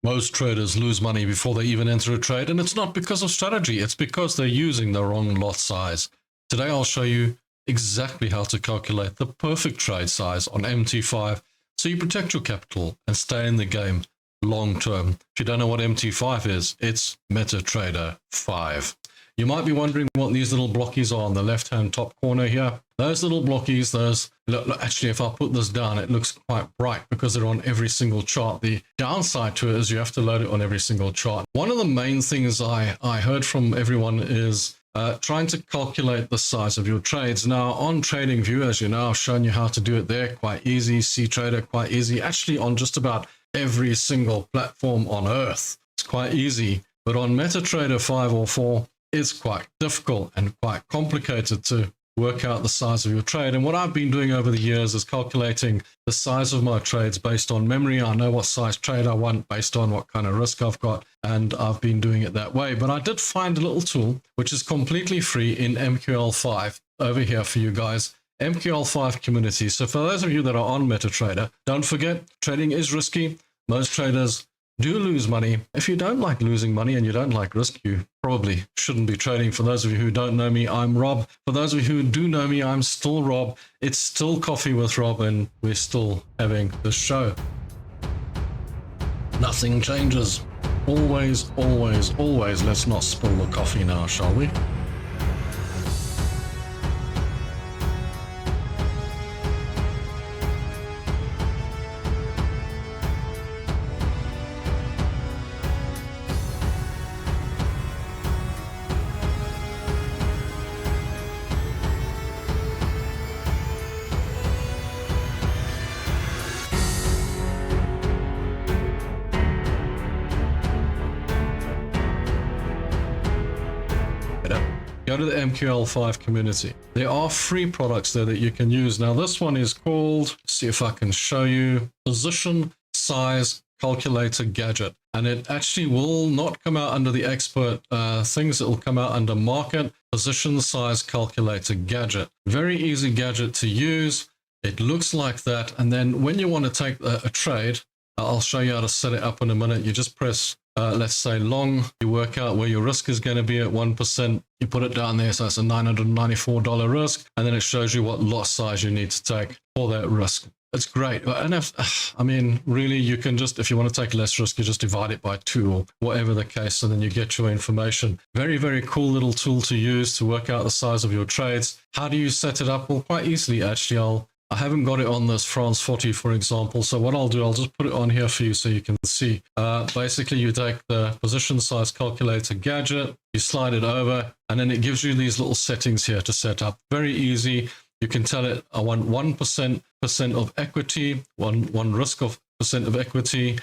Most traders lose money before they even enter a trade, and it's not because of strategy, it's because they're using the wrong lot size. Today I'll show you exactly how to calculate the perfect trade size on MT5 so you protect your capital and stay in the game long term. If you don't know what MT5 is, it's MetaTrader 5. You might be wondering what these little blockies are on the left-hand top corner here. Those little blockies, actually, if I put this down, it looks quite bright because they're on every single chart. The downside to it is you have to load it on every single chart. One of the main things I heard from everyone is trying to calculate the size of your trades. Now, on TradingView, as you know, I've shown you how to do it there. Quite easy. CTrader, quite easy. Actually, on just about every single platform on Earth, it's quite easy. But on MetaTrader 5 or 4, it's quite difficult and quite complicated to work out the size of your trade. And what I've been doing over the years is calculating the size of my trades based on memory. I know what size trade I want based on what kind of risk I've got, and I've been doing it that way. But I did find a little tool which is completely free in MQL5 over here for you guys. MQL5 community. So for those of you that are on MetaTrader, don't forget, trading is risky. Most traders do lose money. If you don't like losing money and you don't like risk, you probably shouldn't be trading. For those of you who don't know me, I'm Rob. For those of you who do know me, I'm still Rob. It's still Coffee with Rob, and we're still having this show. Nothing changes. Always, always, always. Let's not spill the coffee now, shall we? Go to the MQL5 community. There are free products there that you can use. Now this one is called, see if I can show you, Position Size Calculator Gadget. And it actually will not come out under the expert things. It will come out under Market Position Size Calculator Gadget. Very easy gadget to use. It looks like that. And then when you want to take a trade, I'll show you how to set it up in a minute. You just press let's say long, you work out where your risk is going to be at 1%. You put it down there, so it's a $994 risk, and then it shows you what lot size you need to take for that risk. It's great. And I mean, really, you can just, if you want to take less risk, you just divide it by 2 or whatever the case, and then you get your information. Very, very cool little tool to use to work out the size of your trades. How do you set it up? Well, quite easily, actually. I haven't got it on this France 40, for example. So what I'll do, I'll just put it on here for you so you can see. Basically, you take the position size calculator gadget, you slide it over, and then it gives you these little settings here to set up. Very easy. You can tell it, I want 1% of equity, one risk of percent of equity,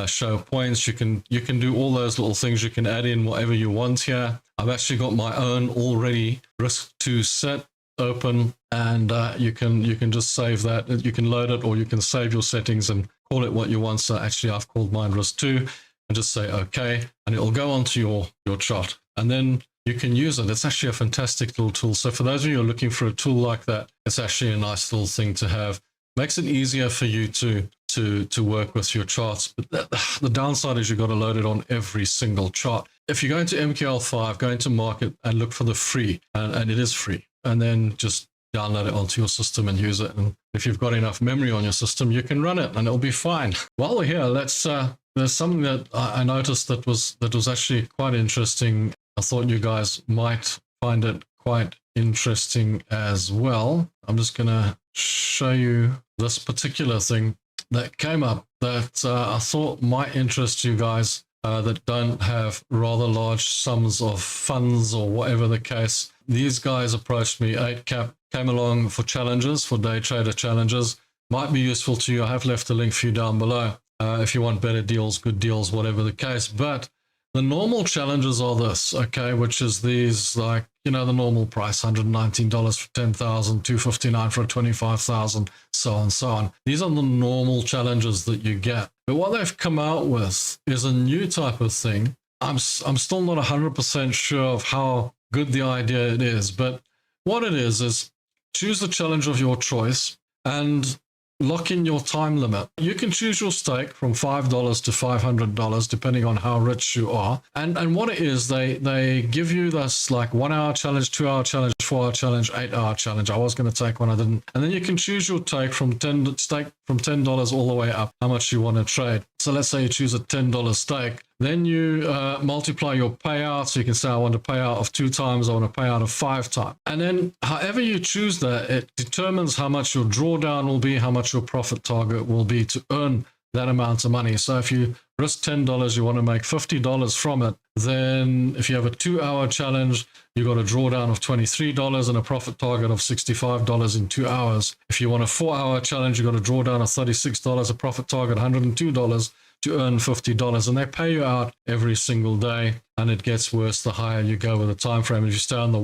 show points. You can do all those little things. You can add in whatever you want here. I've actually got my own already risk to set open, and you can just save that. You can load it, or you can save your settings and call it what you want. So actually I've called mine risk 2 and just say okay, and it'll go onto your chart, and then you can use it. It's actually a fantastic little tool. So for those of you who are looking for a tool like that, it's actually a nice little thing to have. Makes it easier for you to work with your charts. But the downside is you've got to load it on every single chart. If you go into MQL5, go into market and look for the free, and it is free, and then just download it onto your system and use it. And if you've got enough memory on your system, you can run it and it'll be fine. While we're here, there's something that I noticed that was actually quite interesting. I thought you guys might find it quite interesting as well. I'm just going to show you this particular thing that came up that I thought might interest you guys that don't have rather large sums of funds or whatever the case. These guys approached me. EIGHTCAP came along for challenges, for day trader challenges. Might be useful to you. I have left a link for you down below if you want better deals, good deals, whatever the case. But the normal challenges are this, okay, which is these, like, you know, the normal price, $119 for 10,000, $259 for 25,000, so on and so on. These are the normal challenges that you get. But what they've come out with is a new type of thing. I'm still not 100% sure of how good the idea it is, but what it is choose the challenge of your choice, and lock in your time limit. You can choose your stake from $5 to $500, depending on how rich you are. And what it is, they give you this like 1 hour challenge, 2 hour challenge, 4 hour challenge, 8 hour challenge. I was going to take one, I didn't. And then you can choose your stake from $10 all the way up, how much you want to trade. So let's say you choose a $10 stake. Then you multiply your payout. So you can say, I want a payout of 2 times, I want a payout of 5 times. And then however you choose that, it determines how much your drawdown will be, how much your profit target will be to earn that amount of money. So if you risk $10, you want to make $50 from it. Then if you have a 2 hour challenge, you got a drawdown of $23 and a profit target of $65 in 2 hours. If you want a 4 hour challenge, you got a drawdown of $36, a profit target $102 to earn $50. And they pay you out every single day. And it gets worse the higher you go with the time frame. If you stay on the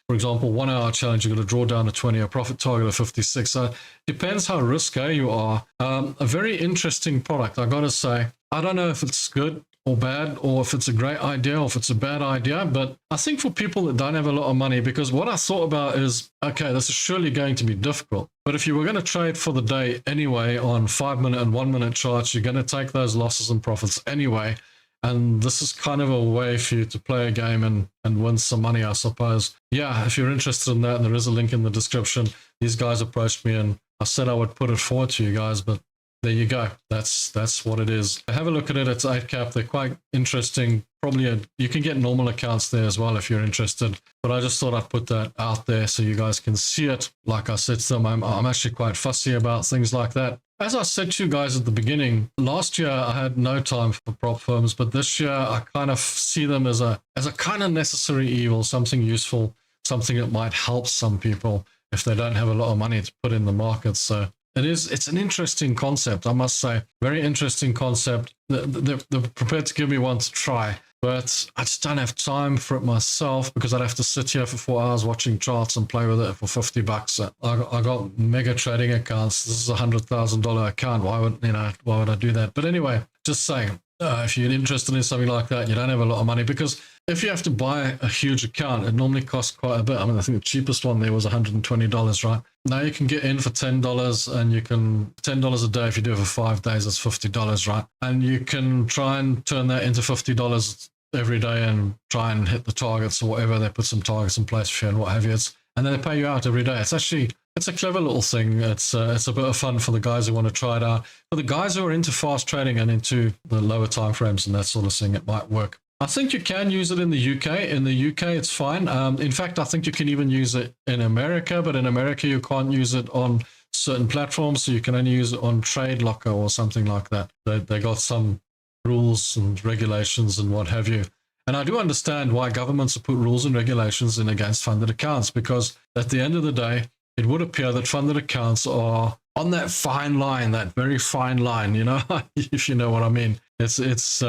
for example, 1 hour challenge, you're going to draw down to 20, a profit target of 56. So it depends how risky you are. A very interesting product, I got to say. I don't know if it's good or bad, or if it's a great idea, or if it's a bad idea, but I think for people that don't have a lot of money, because what I thought about is, okay, this is surely going to be difficult. But if you were going to trade for the day anyway on 5-minute and 1-minute charts, you're going to take those losses and profits anyway. And this is kind of a way for you to play a game and win some money, I suppose. Yeah, if you're interested in that, and there is a link in the description. These guys approached me and I said I would put it forward to you guys, but there you go. That's what it is. Have a look at it. It's EIGHTCAP. They're quite interesting. Probably you can get normal accounts there as well if you're interested. But I just thought I'd put that out there so you guys can see it. Like I said to them, I'm actually quite fussy about things like that. As I said to you guys at the beginning, last year I had no time for prop firms, but this year I kind of see them as a kind of necessary evil, something useful, something that might help some people if they don't have a lot of money to put in the market. So it's an interesting concept, I must say. Very interesting concept. They're prepared to give me one to try, but I just don't have time for it myself because I'd have to sit here for 4 hours watching charts and play with it for $50. I got mega trading accounts. This is a $100,000 account. Why would I do that? But anyway, just saying, if you're interested in something like that, you don't have a lot of money, because if you have to buy a huge account, it normally costs quite a bit. I mean, I think the cheapest one there was $120, right? Now you can get in for $10, and you can $10 a day. If you do it for 5 days, that's $50, right? And you can try and turn that into $50 every day and try and hit the targets or whatever. They put some targets in place for you and what have you. And then they pay you out every day. It's a clever little thing. It's a bit of fun for the guys who want to try it out. For the guys who are into fast trading and into the lower time frames and that sort of thing, it might work. I think you can use it in the UK. In the UK, it's fine. In fact, I think you can even use it in America, but in America, you can't use it on certain platforms. So you can only use it on Trade Locker or something like that. They got some rules and regulations and what have you. And I do understand why governments have put rules and regulations in against funded accounts, because at the end of the day, it would appear that funded accounts are on that fine line, that very fine line, you know, if you know what I mean. It's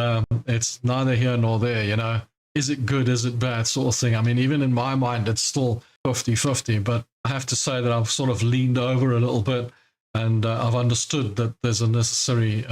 neither here nor there, you know. Is it good? Is it bad? Sort of thing. I mean, even in my mind, it's still 50-50, but I have to say that I've sort of leaned over a little bit, and I've understood that there's a necessary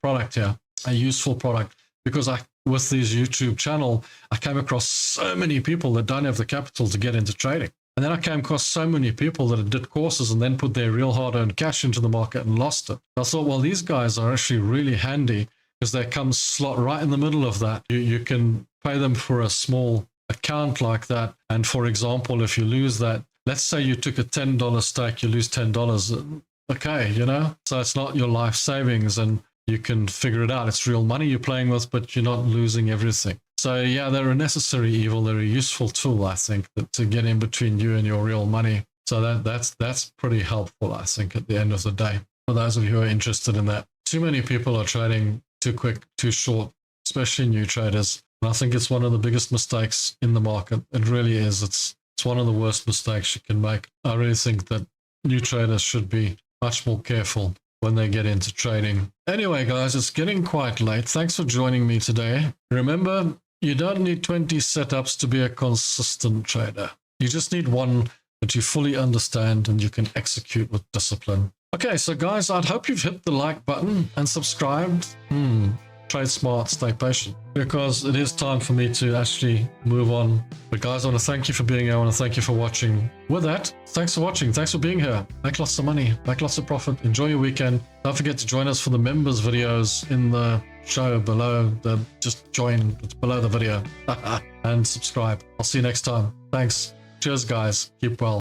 product here, a useful product, because with this YouTube channel, I came across so many people that don't have the capital to get into trading. And then I came across so many people that did courses and then put their real hard-earned cash into the market and lost it. I thought, well, these guys are actually really handy, because they come slot right in the middle of that. You can pay them for a small account like that. And for example, if you lose that, let's say you took a $10 stake, you lose $10. Okay, you know, so it's not your life savings, and you can figure it out. It's real money you're playing with, but you're not losing everything. So yeah, they're a necessary evil. They're a useful tool, I think, to get in between you and your real money. So that's pretty helpful, I think, at the end of the day, for those of you who are interested in that. Too many people are trading too quick, too short, especially new traders. And I think it's one of the biggest mistakes in the market. It really is. It's one of the worst mistakes you can make. I really think that new traders should be much more careful when they get into trading. Anyway, guys, it's getting quite late. Thanks for joining me today. Remember, you don't need 20 setups to be a consistent trader. You just need one that you fully understand and you can execute with discipline. Okay, so guys, I'd hope you've hit the like button and subscribed. trade smart, stay patient, because it is time for me to actually move on. But guys, I want to thank you for being here. I want to thank you for watching. With that, thanks for watching. Thanks for being here. Make lots of money, make lots of profit. Enjoy your weekend. Don't forget to join us for the members videos in the show below. Just join, it's below the video. And subscribe. I'll see you next time. Thanks. Cheers, guys. Keep well.